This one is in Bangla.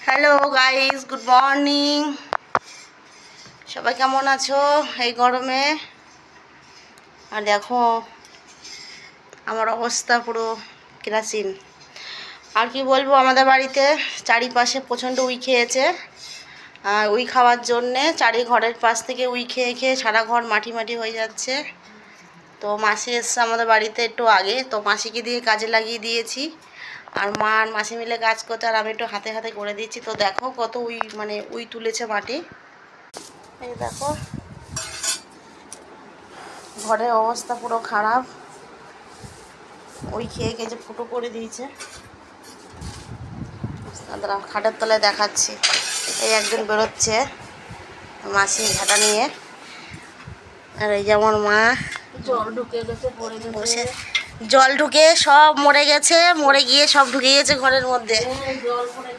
Hello guys, good morning. সবাই কেমন আছো এই গরমে? আর দেখো আমার অবস্থা পুরো কেরাসিন। আর কি বলবো, আমাদের বাড়িতে চারিপাশে প্রচণ্ড উই খেয়েছে। আর উই খাওয়ার জন্যে চারি ঘরের পাশ থেকে উই খেয়ে খেয়ে সারা ঘর মাটি মাটি হয়ে যাচ্ছে। তো মাসি এসছে আমাদের বাড়িতে একটু আগে, তো মাসিকে দিয়ে কাজে লাগিয়ে দিয়েছি। আর মা আর মাসি মিলে কাজ করতে, আর আমি একটু হাতে হাতে করে দিচ্ছি। তো দেখো কত উই তুলেছে মাটি। এই দেখো ঘরের অবস্থা পুরো খারাপ, উই খেয়ে খেয়ে যে ফুটো করে দিয়েছে। দাঁড়া, খাটের তলায় দেখাচ্ছি। এই একজন বেরোচ্ছে মাসি ঝাঁটা নিয়ে, আর এই যেমন মা জল ঢুকে গেছে, পড়ে বসে, গেছে। জল ঢুকে সব মরে গেছে, মরে গিয়ে সব ঢুকে গেছে ঘরের মধ্যে। জল পড়ে